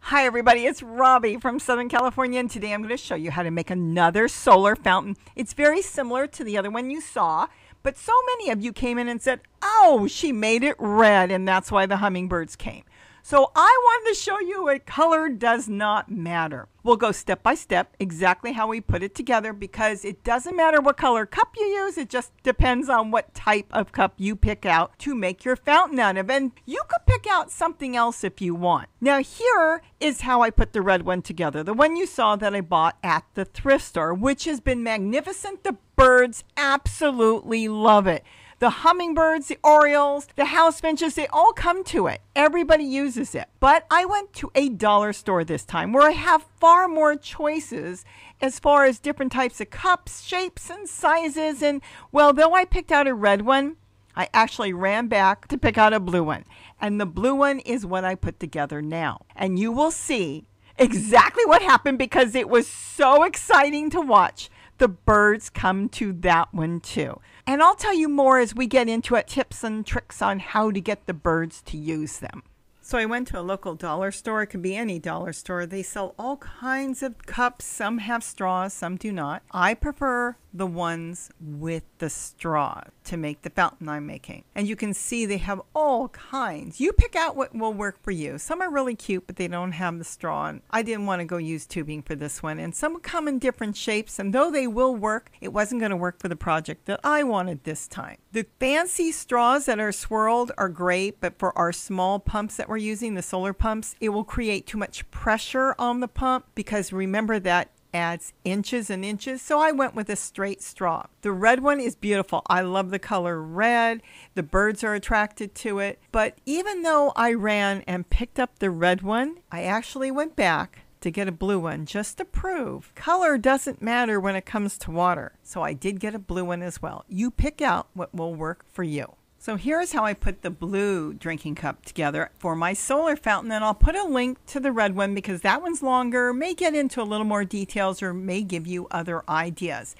Hi everybody, it's Robbie from Southern California, and today I'm going to show you how to make another solar fountain. It's very similar to the other one you saw, but so many of you came in and said, oh, she made it red, and that's why the hummingbirds came. So I wanted to show you a color does not matter. We'll go step by step exactly how we put it together, because it doesn't matter what color cup you use. It just depends on what type of cup you pick out to make your fountain out of. And you could pick out something else if you want. Now here is how I put the red one together. The one you saw that I bought at the thrift store, which has been magnificent. The birds absolutely love it. The hummingbirds, the orioles, the house finches, they all come to it. Everybody uses it. But I went to a dollar store this time where I have far more choices as far as different types of cups, shapes, and sizes. And well, though I picked out a red one, I actually ran back to pick out a blue one. And the blue one is what I put together now. And you will see exactly what happened, because it was so exciting to watch. The birds come to that one too. And I'll tell you more as we get into it, tips and tricks on how to get the birds to use them. So I went to a local dollar store. It could be any dollar store. They sell all kinds of cups. Some have straws, some do not. I prefer the ones with the straw to make the fountain I'm making. And you can see they have all kinds. You pick out what will work for you. Some are really cute, but they don't have the straw. And I didn't want to go use tubing for this one. And some come in different shapes. And though they will work, it wasn't going to work for the project that I wanted this time. The fancy straws that are swirled are great, but for our small pumps that we're using, the solar pumps, it will create too much pressure on the pump, because remember that adds inches and inches. So I went with a straight straw. The red one is beautiful. I love the color red. The birds are attracted to it. But even though I ran and picked up the red one, I actually went back to get a blue one just to prove color doesn't matter when it comes to water. So I did get a blue one as well. You pick out what will work for you. So here's how I put the blue drinking cup together for my solar fountain, and I'll put a link to the red one because that one's longer, may get into a little more details, or may give you other ideas.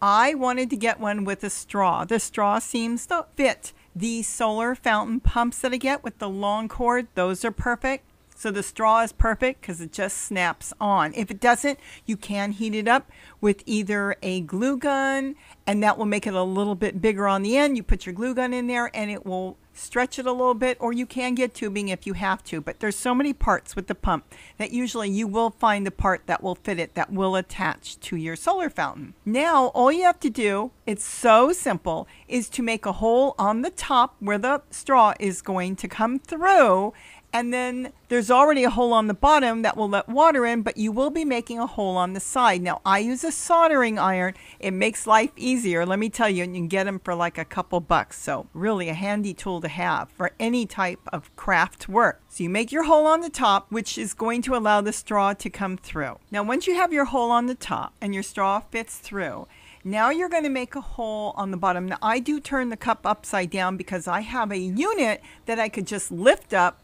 I wanted to get one with a straw. The straw seems to fit the solar fountain pumps that I get with the long cord. Those are perfect. So the straw is perfect because it just snaps on. If it doesn't, you can heat it up with either a glue gun, and that will make it a little bit bigger on the end. You put your glue gun in there and it will stretch it a little bit, or you can get tubing if you have to. But there's so many parts with the pump that usually you will find the part that will fit it, that will attach to your solar fountain. Now, all you have to do, it's so simple, is to make a hole on the top where the straw is going to come through. And then there's already a hole on the bottom that will let water in, but you will be making a hole on the side. Now, I use a soldering iron. It makes life easier. Let me tell you, and you can get them for like a couple bucks. So really a handy tool to have for any type of craft work. So you make your hole on the top, which is going to allow the straw to come through. Now, once you have your hole on the top and your straw fits through, now you're going to make a hole on the bottom. Now, I do turn the cup upside down because I have a unit that I could just lift up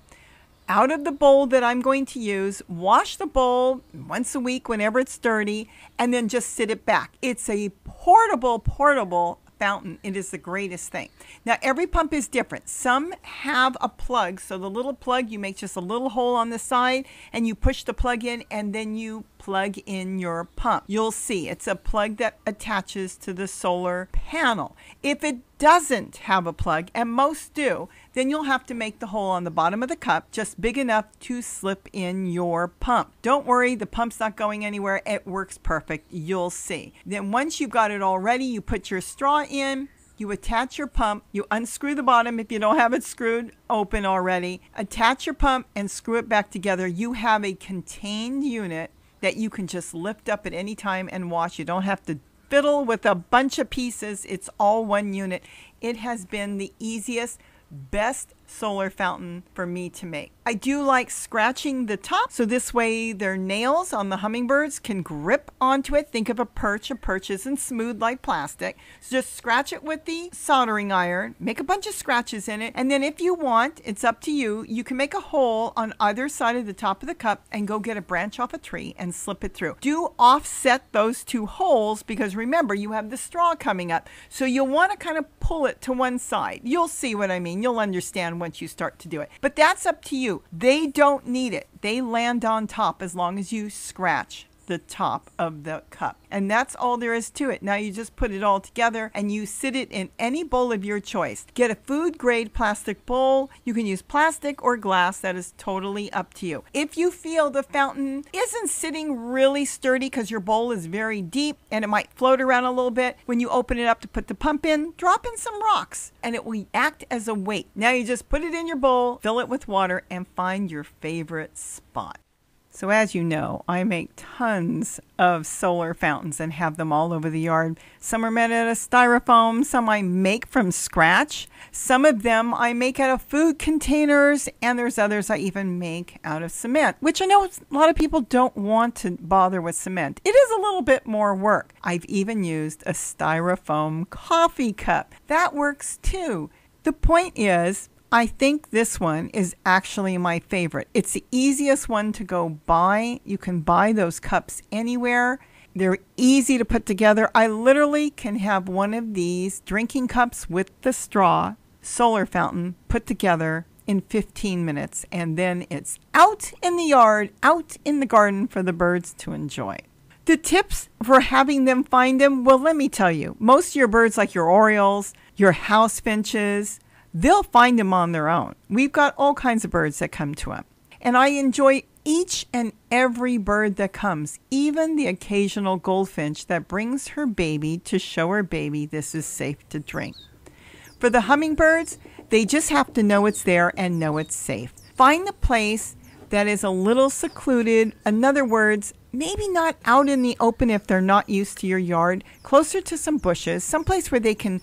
out of the bowl that I'm going to use, wash the bowl once a week whenever it's dirty, and then just sit it back. It's a portable fountain. It is the greatest thing. Now, every pump is different. Some have a plug. So the little plug, you make just a little hole on the side and you push the plug in, and then you plug in your pump. You'll see it's a plug that attaches to the solar panel. If it doesn't have a plug, and most do, then you'll have to make the hole on the bottom of the cup just big enough to slip in your pump. Don't worry, the pump's not going anywhere. It works perfect. You'll see. Then once you've got it all ready, you put your straw in, you attach your pump, you unscrew the bottom if you don't have it screwed open already, attach your pump and screw it back together. You have a contained unit that you can just lift up at any time and wash. You don't have to fiddle with a bunch of pieces. It's all one unit. It has been the easiest, best solar fountain for me to make. I do like scratching the top, so this way their nails on the hummingbirds can grip onto it. Think of a perch. A perch isn't smooth like plastic. So just scratch it with the soldering iron, make a bunch of scratches in it, and then if you want, it's up to you, you can make a hole on either side of the top of the cup and go get a branch off a tree and slip it through. Do offset those two holes, because remember, you have the straw coming up, so you'll want to kind of pull it to one side. You'll see what I mean. You'll understand down once you start to do it. But that's up to you. They don't need it. They land on top as long as you scratch the top of the cup. And that's all there is to it. Now you just put it all together and you sit it in any bowl of your choice. Get a food grade plastic bowl. You can use plastic or glass. That is totally up to you. If you feel the fountain isn't sitting really sturdy because your bowl is very deep and it might float around a little bit, when you open it up to put the pump in, drop in some rocks and it will act as a weight. Now you just put it in your bowl, fill it with water, and find your favorite spot. So as you know, I make tons of solar fountains and have them all over the yard. Some are made out of styrofoam, some I make from scratch. Some of them I make out of food containers, and there's others I even make out of cement, which I know a lot of people don't want to bother with cement. It is a little bit more work. I've even used a styrofoam coffee cup. That works too. The point is, I think this one is actually my favorite. It's the easiest one to go buy. You can buy those cups anywhere. They're easy to put together. I literally can have one of these drinking cups with the straw solar fountain put together in 15 minutes. And then it's out in the yard, out in the garden for the birds to enjoy. The tips for having them find them, well, let me tell you. Most of your birds, like your orioles, your house finches, they'll find them on their own. We've got all kinds of birds that come to them. And I enjoy each and every bird that comes, even the occasional goldfinch that brings her baby to show her baby this is safe to drink. For the hummingbirds, they just have to know it's there and know it's safe. Find a place that is a little secluded. In other words, maybe not out in the open if they're not used to your yard, closer to some bushes, someplace where they can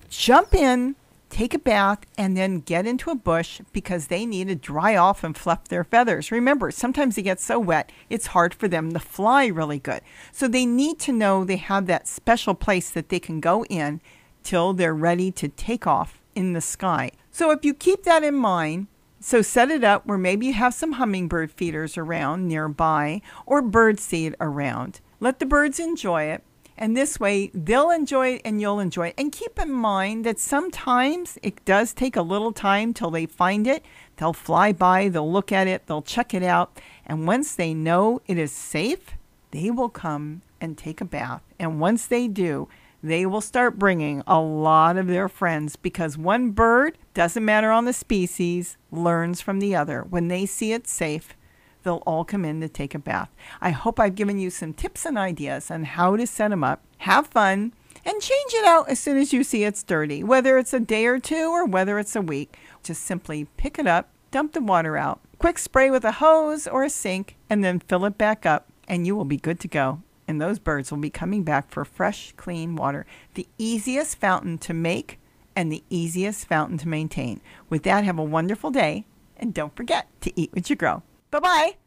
jump in, take a bath, and then get into a bush because they need to dry off and fluff their feathers. Remember, sometimes they get so wet, it's hard for them to fly really good. So they need to know they have that special place that they can go in till they're ready to take off in the sky. So if you keep that in mind, so set it up where maybe you have some hummingbird feeders around nearby or bird seed around. Let the birds enjoy it. And this way, they'll enjoy it and you'll enjoy it. And keep in mind that sometimes it does take a little time till they find it. They'll fly by, they'll look at it, they'll check it out. And once they know it is safe, they will come and take a bath. And once they do, they will start bringing a lot of their friends because one bird, doesn't matter on the species, learns from the other. When they see it's safe, they'll all come in to take a bath. I hope I've given you some tips and ideas on how to set them up. Have fun and change it out as soon as you see it's dirty, whether it's a day or two or whether it's a week. Just simply pick it up, dump the water out, quick spray with a hose or a sink, and then fill it back up, and you will be good to go. And those birds will be coming back for fresh, clean water. The easiest fountain to make and the easiest fountain to maintain. With that, have a wonderful day, and don't forget to eat what you grow. Bye-bye.